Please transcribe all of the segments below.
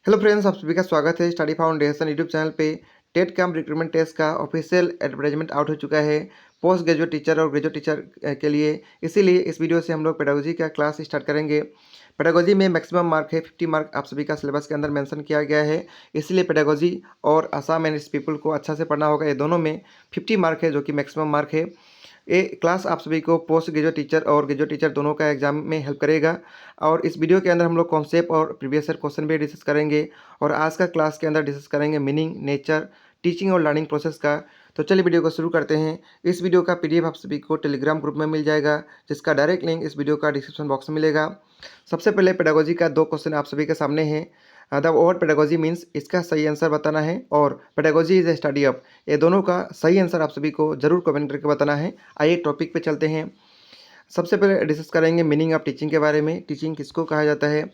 Hello friends, आप सभी का स्वागत है स्टडी फाउंडेशन यूट्यूब चैनल पे। टेट कैंप रिक्रूटमेंट टेस्ट का ऑफिशियल एडवर्टाइजमेंट आउट हो चुका है पोस्ट ग्रेजुएट टीचर और ग्रेजुएट टीचर के लिए। इसीलिए इस वीडियो से हम लोग पेडागोजी का क्लास स्टार्ट करेंगे। पेडागोजी में मैक्सिमम मार्क है 50 मार्क आप सभी का सिलेबस के अंदर मेंशन किया गया है। इसलिए पेडागोजी और आसाम एंड इट्स पीपल को अच्छा से पढ़ना होगा। ये दोनों में 50 मार्क है जो कि मैक्सिमम मार्क है। ये क्लास आप सभी को पोस्ट ग्रेजुएट टीचर और ग्रेजुएट टीचर दोनों का एग्जाम में हेल्प करेगा। और इस वीडियो के अंदर हम लोग कॉन्सेप्ट और प्रीवियस ईयर क्वेश्चन भी डिस्कस करेंगे। और आज का क्लास के अंदर डिस्कस करेंगे मीनिंग, नेचर, टीचिंग और लर्निंग प्रोसेस का। तो चलिए वीडियो को शुरू करते हैं। इस वीडियो का पीडीएफ आप सभी को टेलीग्राम ग्रुप में मिल जाएगा, जिसका डायरेक्ट लिंक इस वीडियो का डिस्क्रिप्शन बॉक्स में मिलेगा। सबसे पहले पेडागोजी का 2 क्वेश्चन आप सभी के सामने हैं। द वर्ड पेडागोजी मीन्स, इसका सही आंसर बताना है। और pedagogy is a study of, ये दोनों का सही आंसर आप सभी को जरूर कमेंट करके बताना है। आइए टॉपिक पे चलते हैं। सबसे पहले डिस्कस करेंगे मीनिंग ऑफ टीचिंग के बारे में। टीचिंग किसको कहा जाता है?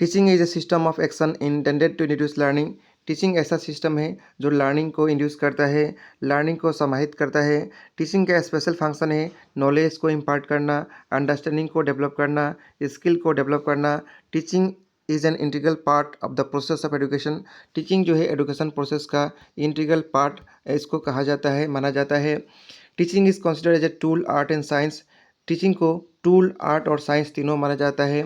Teaching is a system of action intended to induce learning. Teaching ऐसा सिस्टम है जो लर्निंग को इंड्यूस करता है, लर्निंग को समाहित करता है। टीचिंग का स्पेशल फंक्शन है नॉलेज को इम्पार्ट करना, अंडरस्टैंडिंग को डेवलप करना, स्किल को डेवलप करना। Teaching is an integral part of the process of education. Teaching जो है एजुकेशन प्रोसेस का इंटीग्रल पार्ट इसको कहा जाता है, माना जाता है। Teaching is considered as a tool, art and science. Teaching को टूल, आर्ट और साइंस तीनों माना जाता है।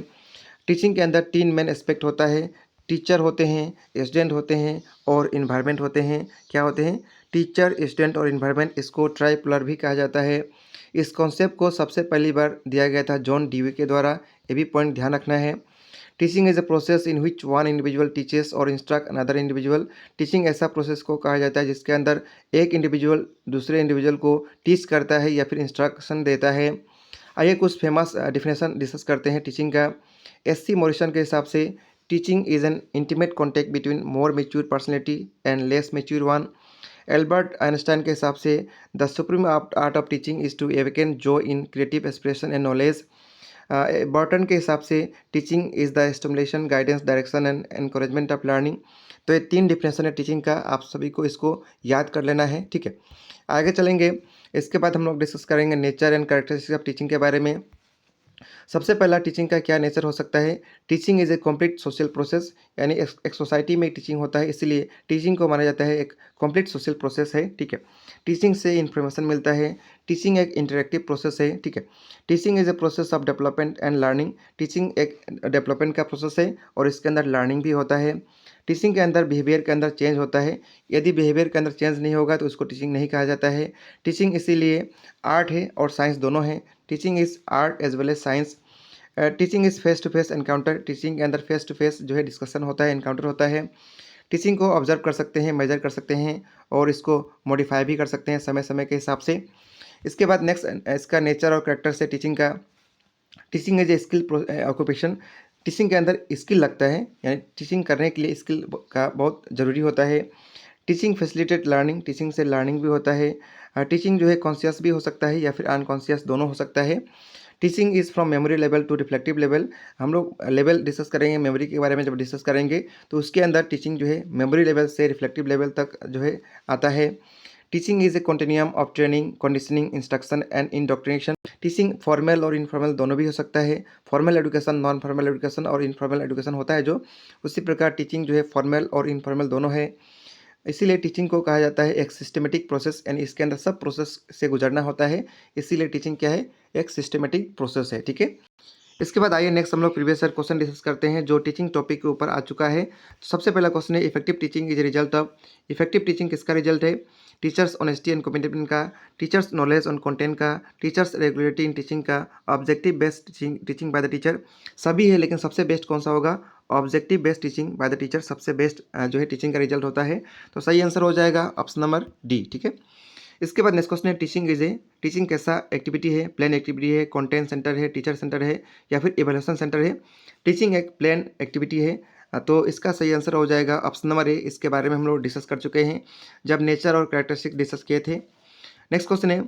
टीचिंग के अंदर 3 मेन एस्पेक्ट होता है। टीचर होते हैं, स्टूडेंट होते हैं और इन्वायरमेंट होते हैं। क्या होते हैं? टीचर, स्टूडेंट और इन्वायरमेंट। इसको ट्राइपोलर भी कहा जाता है। इस कॉन्सेप्ट को सबसे पहली बार दिया गया था जॉन डीवी के द्वारा। ये भी पॉइंट ध्यान रखना है। Teaching is a process in which one individual teaches और इंस्ट्रक्ट अनदर इंडिविजुअल। टीचिंग ऐसा प्रोसेस को कहा जाता है जिसके अंदर एक इंडिविजुअल दूसरे इंडिविजुअल को टीच करता है या फिर इंस्ट्रक्शन देता है। आइए कुछ फेमस डिफिनेशन डिस्कस करते हैं टीचिंग का। एससी मॉरिसन के हिसाब से teaching is an intimate contact between more mature personality and less mature one. Albert Einstein के हिसाब से the supreme art of teaching is to awaken joy in creative expression and knowledge. Burton के हिसाब से teaching is the stimulation, guidance, direction and encouragement of learning. तो ये 3 definition है teaching का, आप सभी को इसको याद कर लेना है, ठीक है। आगे चलेंगे। इसके बाद हम लोग डिस्कस करेंगे nature and characteristics of teaching के बारे में। सबसे पहला टीचिंग का क्या नेचर हो सकता है? Teaching is A complete social process, यानी एक सोसाइटी में टीचिंग होता है, इसलिए टीचिंग को माना जाता है एक कम्प्लीट सोशल प्रोसेस है, ठीक है। टीचिंग से इन्फॉर्मेशन मिलता है। टीचिंग एक इंटरेक्टिव प्रोसेस है, ठीक है। Teaching is a process of development and learning. Teaching एक डेवलपमेंट का प्रोसेस है और इसके अंदर लर्निंग भी होता है। टीचिंग के अंदर बिहेवियर के अंदर चेंज होता है। यदि बिहेवियर के अंदर चेंज नहीं होगा तो उसको टीचिंग नहीं कहा जाता है। टीचिंग इसीलिए आर्ट है और साइंस दोनों है। Teaching is art as well as science. Teaching is face to face encounter. Teaching के अंदर फेस टू फेस जो है डिस्कशन होता है, एनकाउंटर होता है। टीचिंग को ऑब्जर्व कर सकते हैं, मेजर कर सकते हैं और इसको मॉडिफाई भी कर सकते हैं समय समय के हिसाब से। इसके बाद नेक्स्ट इसका नेचर और करेक्टर से टीचिंग का। Teaching as a skill occupation. Teaching के अंदर स्किल लगता है, यानी टीचिंग करने के लिए स्किल का बहुत ज़रूरी होता है। Teaching facilitate learning. टीचिंग से लर्निंग भी होता है। टीचिंग जो है कॉन्शियस भी हो सकता है या फिर अनकॉन्शियस, दोनों हो सकता है। Teaching is from memory level to reflective level. हम लोग लेवल डिस्कस करेंगे मेमोरी के बारे में, जब डिस्कस करेंगे तो उसके अंदर टीचिंग जो है मेमोरी लेवल से रिफ्लेक्टिव लेवल तक जो है आता है। Teaching is a continuum of training, conditioning, instruction and indoctrination. Teaching formal और इनफॉर्मल दोनों भी हो सकता है। Formal education, non formal education और इनफॉर्मल एजुकेशन होता है जो, उसी प्रकार टीचिंग जो है फॉर्मल और इनफॉर्मल दोनों है। इसीलिए टीचिंग को कहा जाता है एक सिस्टमेटिक प्रोसेस, यानी इसके अंदर सब प्रोसेस से गुजरना होता है, इसीलिए टीचिंग क्या है? एक सिस्टमेटिक प्रोसेस है, ठीक है। इसके बाद आइए नेक्स्ट हम लोग प्रीवियस ईयर क्वेश्चन डिस्कस करते हैं जो टीचिंग टॉपिक के ऊपर आ चुका है। तो सबसे पहला क्वेश्चन है effective teaching is result of. Effective teaching किसका रिजल्ट है? टीचर्स ऑनेस्टी एंड कमिटमेंट का, टीचर्स नॉलेज ऑन कंटेंट का, टीचर्स रेगुलरिटी इन टीचिंग का, objective based teaching by the teacher. सभी है लेकिन सबसे बेस्ट कौन सा होगा? Objective based teaching by the teacher सबसे बेस्ट जो है टीचिंग का रिजल्ट होता है। तो सही आंसर हो जाएगा ऑप्शन नंबर डी, ठीक है। इसके बाद नेक्स्ट क्वेश्चन है टीचिंग इज ए। टीचिंग कैसा एक्टिविटी है? प्लेन एक्टिविटी है, कंटेंट सेंटर है, टीचर सेंटर है या फिर इवैल्यूएशन सेंटर है? टीचिंग एक प्लेन एक्टिविटी है। तो इसका सही आंसर हो जाएगा ऑप्शन नंबर ए। इसके बारे में हम लोग डिस्कस कर चुके हैं जब नेचर और कैरेक्टरिस्टिक डिस्कस किए थे। नेक्स्ट क्वेश्चन है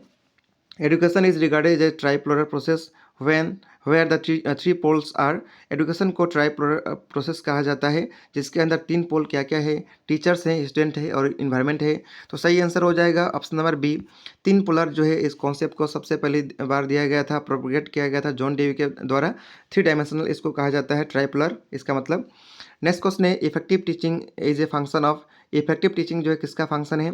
education is regarded as a tripolar process when where the three poles are. Education को ट्राइपोलर प्रोसेस कहा जाता है जिसके अंदर 3 पोल क्या क्या है? टीचर्स हैं, स्टूडेंट है और इन्वायरमेंट है। तो सही आंसर हो जाएगा ऑप्शन नंबर बी। 3 पोलर जो है इस कॉन्सेप्ट को सबसे पहली बार दिया गया था, प्रोपोगेट किया गया था जॉन डेवी के द्वारा। 3 डायमेंशनल इसको कहा जाता है ट्राइपोलर। इसका मतलब नेक्स्ट क्वेश्चन है effective teaching is a function of. Effective teaching जो है किसका फंक्शन है?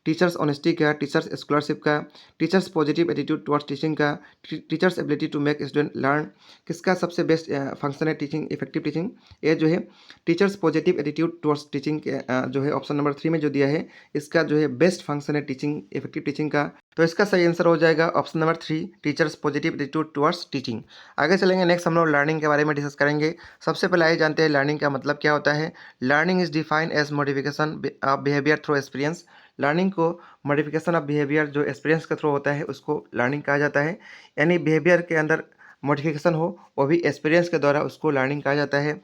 टीचर्स ऑनेस्टी का, टीचर्स स्कॉलरशिप का, teachers positive attitude towards teaching का, teachers ability to make student learn. किसका सबसे बेस्ट फंक्शन है टीचिंग इफेक्टिव टीचिंग? ये जो है teachers positive attitude towards teaching जो है ऑप्शन नंबर 3 में जो दिया है, इसका जो है बेस्ट फंक्शन है टीचिंग इफेक्टिव टीचिंग का। तो इसका सही आंसर हो जाएगा option number 3, teachers positive attitude towards teaching. आगे चलेंगे, नेक्स्ट हम लोग लर्निंग के बारे में डिस्कस करेंगे। सबसे पहले आइए जानते हैं लर्निंग का मतलब क्या होता है। Learning is defined as modification of behaviour through experience. Learning को मॉडिफिकेशन ऑफ बिहेवियर जो एक्सपीरियंस के थ्रू होता है उसको लर्निंग कहा जाता है। यानी बिहेवियर के अंदर मॉडिफिकेशन हो वो भी एक्सपीरियंस के द्वारा उसको लर्निंग कहा जाता है।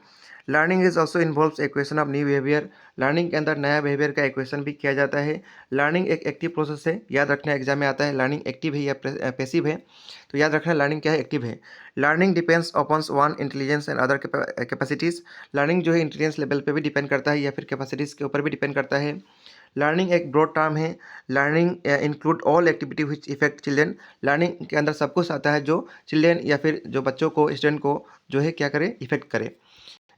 Learning is also involves equation of new behaviour. Learning के अंदर नया बिहेवियर का एक्वेशन भी किया जाता है। लर्निंग एक एक्टिव प्रोसेस है, याद रखना एग्जाम में आता है लर्निंग एक्टिव है या पैसिव है, तो याद रखना लर्निंग क्या है, एक्टिव है। Learning depends upon one intelligence and other capacities. Learning जो है इंटेलिजेंस लेवल पे भी डिपेंड करता है या फिर कैपेसिटीज़ के ऊपर भी डिपेंड करता है। लर्निंग एक ब्रॉड टर्म है। Learning include all activity which effect children. Learning के अंदर सब कुछ आता है जो चिल्ड्रेन या फिर जो बच्चों को, स्टूडेंट को जो है क्या करे, इफेक्ट करे।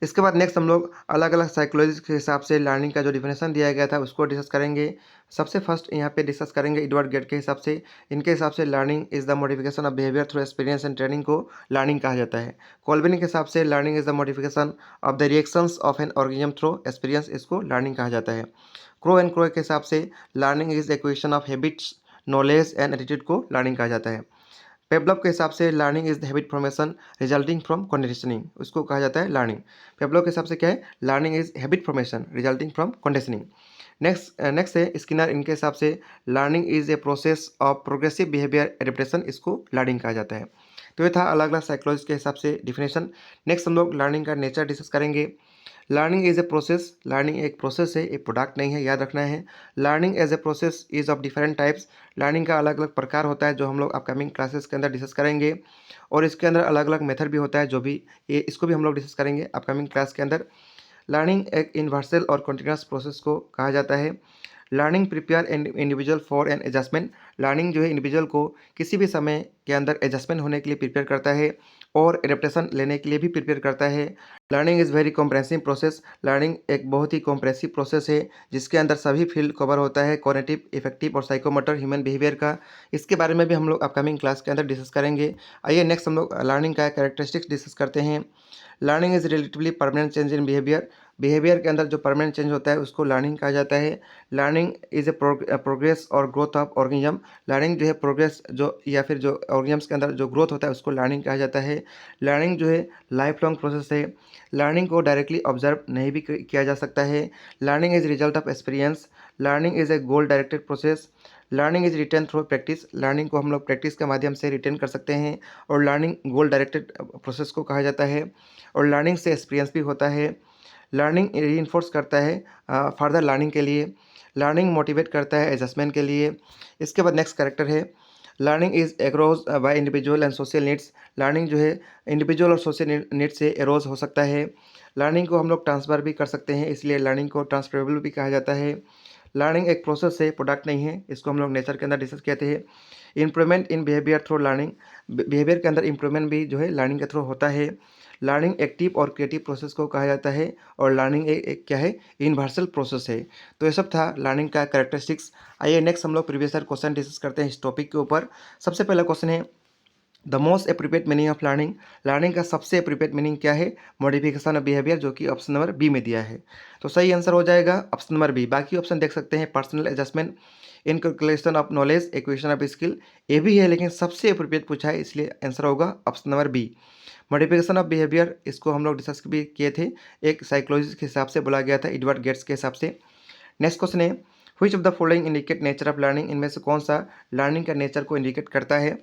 इसके बाद नेक्स्ट हम लोग अलग अलग साइकोलॉजी के हिसाब से लर्निंग का जो डिफिनेशन दिया गया था उसको डिस्कस करेंगे। सबसे फर्स्ट यहाँ पे डिस्कस करेंगे एडवर्ड गेट के हिसाब से। इनके हिसाब से learning is the modification of behaviour through experience and training को लर्निंग कहा जाता है। कॉल्विन के हिसाब से learning is the modification of the reactions of an organism through experience, इसको लर्निंग कहा जाता है। क्रो एंड क्रो के हिसाब से learning is equation of habits, knowledge and attitude को लर्निंग कहा जाता है। पेवलव के हिसाब से learning is the habit formation resulting from conditioning, उसको कहा जाता है लर्निंग। पेवलव के हिसाब से क्या है, learning is habit formation resulting from conditioning. Next है स्किनर, इनके हिसाब से learning is a process of progressive behaviour adaptation, इसको लर्निंग कहा जाता है। तो ये था अलग अलग साइकोलॉजी के हिसाब से डिफिनेशन। नेक्स्ट हम लोग लर्निंग का नेचर डिस्कस करेंगे। Learning is a process, learning एक प्रोसेस है, एक प्रोडक्ट नहीं है, याद रखना है। Learning as a process is of different types. Learning का अलग अलग प्रकार होता है जो हम लोग अपकमिंग क्लासेस के अंदर डिस्कस करेंगे, और इसके अंदर अलग अलग मेथड भी होता है जो भी इसको भी हम लोग डिस्कस करेंगे अपकमिंग क्लास के अंदर। लर्निंग एक यूनिवर्सल और कंटिन्यूस प्रोसेस को कहा जाता है। Learning prepare individual for an adjustment. Learning जो है इंडिविजुअल को किसी भी समय के अंदर एडजस्टमेंट होने के लिए प्रिपेयर करता है और एडेप्टेशन लेने के लिए भी प्रिपेयर करता है। Learning is very comprehensive process. Learning एक बहुत ही कॉम्प्रेहेंसिव प्रोसेस है जिसके अंदर सभी फील्ड कवर होता है, कॉग्निटिव, इफेक्टिव और साइकोमोटर ह्यूमन बिहेवियर का। इसके बारे में भी हम लोग अपकमिंग क्लास के अंदर डिस्कस करेंगे। आइए नेक्स्ट हम लोग लर्निंग का कैरेक्टरिस्टिक्स डिस्कस करते हैं। Learning is relatively permanent change in behaviour. Behaviour के अंदर जो परमानेंट चेंज होता है उसको लर्निंग कहा जाता है। लर्निंग इज ए प्रोग्रेस और ग्रोथ ऑफ ऑर्गेनिज्म। लर्निंग जो है प्रोग्रेस जो या फिर जो ऑर्गेनिज्म्स के अंदर जो ग्रोथ होता है उसको लर्निंग कहा जाता है। लर्निंग जो है लाइफ लॉन्ग प्रोसेस है। लर्निंग को डायरेक्टली ऑब्जर्व नहीं भी किया जा सकता है। Learning is result of experience. Learning is a goal directed process. Learning is retain through practice. Learning को हम लोग प्रैक्टिस के माध्यम से रिटेन कर सकते हैं, और लर्निंग गोल डायरेक्टेड प्रोसेस को कहा जाता है। और लर्निंग से एक्सपीरियंस भी होता है। लर्निंग रीइंफोर्स करता है फर्दर लर्निंग के लिए। लर्निंग मोटिवेट करता है एडजस्टमेंट के लिए। इसके बाद नेक्स्ट कैरेक्टर है learning is arrows by individual and social needs. Learning जो है इंडिविजुअल और सोशल नीड्स से एरोज हो सकता है। लर्निंग को हम लोग ट्रांसफ़र भी कर सकते हैं, इसलिए लर्निंग को ट्रांसफरेबल भी कहा जाता है। लर्निंग एक प्रोसेस है, प्रोडक्ट नहीं है, इसको हम लोग नेचर के अंदर डिस्कस कहते हैं। Improvement in behaviour through learning. Behaviour के अंदर इम्प्रूवमेंट भी जो है लर्निंग के थ्रू होता है। लर्निंग एक्टिव और क्रिएटिव प्रोसेस को कहा जाता है, और लर्निंग एक क्या है, यूनिवर्सल प्रोसेस है। तो ये सब था लर्निंग का कैरेक्टरिस्टिक्स। आइए नेक्स्ट हम लोग प्रीवियस ईयर क्वेश्चन डिस्कस करते हैं इस टॉपिक के ऊपर। सबसे पहला क्वेश्चन है the most appropriate meaning of learning. Learning का सबसे एप्रोप्रिएट मीनिंग क्या है? मॉडिफिकेशन ऑफ बिहेवियर, जो कि ऑप्शन नंबर बी में दिया है। तो सही आंसर हो जाएगा ऑप्शन नंबर बी। बाकी ऑप्शन देख सकते हैं personal adjustment, inculcation of knowledge, equation of skill, ये भी है, लेकिन सबसे एप्रोप्रिएट पूछा है इसलिए आंसर होगा option number B. Modification of behaviour, इसको हम लोग डिस्कस भी किए थे, एक साइकोलॉजी के हिसाब से बोला गया था एडवर्ड गेट्स के हिसाब से। नेक्स्ट क्वेश्चन है which of the following indicate nature of learning. इनमें से कौन सा लर्निंग का नेचर को इंडिकेट करता है?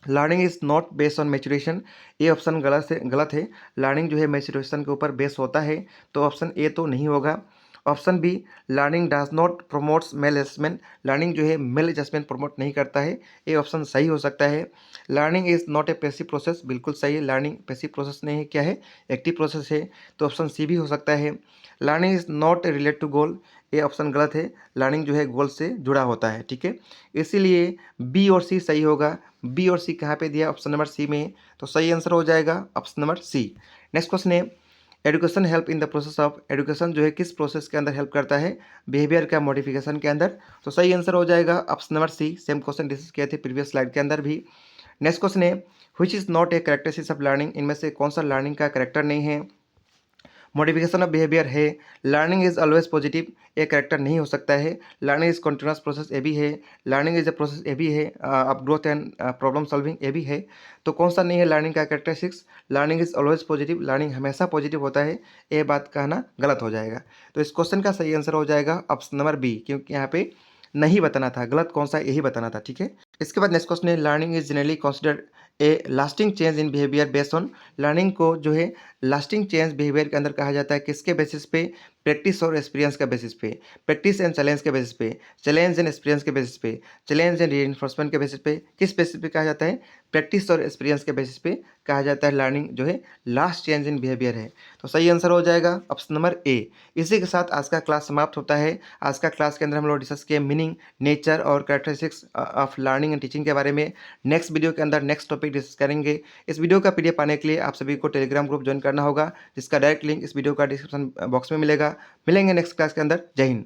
Learning is not based on maturation, ये ऑप्शन गलत है। लर्निंग जो है मैचुरेशन के ऊपर बेस होता है, तो ऑप्शन ए तो नहीं होगा। Option B learning does not promotes maladjustment. Learning जो है मेल एडजस्टमेंट प्रमोट नहीं करता है, ये ऑप्शन सही हो सकता है। Learning is not a passive process, बिल्कुल सही है, लर्निंग पैसिव प्रोसेस नहीं है, क्या है, एक्टिव प्रोसेस है, तो ऑप्शन सी भी हो सकता है। Learning is not relate to goal, ये ऑप्शन गलत है, लर्निंग जो है गोल से जुड़ा होता है, ठीक है, इसीलिए बी और सी सही होगा। बी और सी कहाँ पे दिया? ऑप्शन नंबर सी में, तो सही आंसर हो जाएगा option number C. Next question है education help in the process of, education जो है किस प्रोसेस के अंदर हेल्प करता है, बिहेवियर का मॉडिफिकेशन के अंदर। तो सही आंसर हो जाएगा option number C. Same question discuss किए थे प्रीवियस स्लाइड के अंदर भी। नेक्स्ट क्वेश्चन है which is not a characteristics of learning, इनमें से कौन सा लर्निंग का करेक्टर नहीं है। मॉडिफिकेशन ऑफ बिहेवियर है। लर्निंग इज ऑलवेज पॉजिटिव, ये करेक्टर नहीं हो सकता है। लर्निंग इज कॉन्टिन्यूस प्रोसेस, ये भी है। लर्निंग इज अ प्रोसेस, ये भी है। Of growth and problem solving, ये भी है। तो कौन सा नहीं है लर्निंग का characteristics, learning is always positive, learning हमेशा पॉजिटिव होता है, ये बात कहना गलत हो जाएगा। तो इस क्वेश्चन का सही आंसर हो जाएगा ऑप्शन नंबर बी, क्योंकि यहाँ पे नहीं बताना था, गलत कौन सा यही बताना था, ठीक है। इसके बाद नेक्स्ट क्वेश्चन है learning is generally considered a lasting change in behaviour based on, learning को जो है लास्टिंग चेंज बिहेवियर के अंदर कहा जाता है किसके बेसिस पे, प्रैक्टिस और एक्सपीरियंस का बेसिस पे, प्रैक्टिस एंड चैलेंज के बेसिस पे, चैलेंज एंड एक्सपीरियंस के बेसिस पे, चैलेंज एंड रीइंफोर्समेंट के बेसिस पे, किस बेसिस पे कहा जाता है, प्रैक्टिस और एक्सपीरियंस के बेसिस पे कहा जाता है लर्निंग जो है लास्ट चेंज इन बिहेवियर है। तो सही आंसर हो जाएगा ऑप्शन नंबर ए। इसी के साथ आज का क्लास समाप्त होता है। आज का क्लास के अंदर हम लोग डिस्कस किए मीनिंग, नेचर और characteristics of learning and teaching के बारे में। नेक्स्ट वीडियो के अंदर नेक्स्ट टॉपिक डिस्कस करेंगे। इस वीडियो का पीडीएफ पाने के लिए आप सभी को टेलीग्राम ग्रुप ज्वाइन करना होगा, जिसका डायरेक्ट लिंक इस वीडियो का डिस्क्रिप्शन बॉक्स में मिलेगा। मिलेंगे नेक्स्ट क्लास के अंदर। जय हिंद।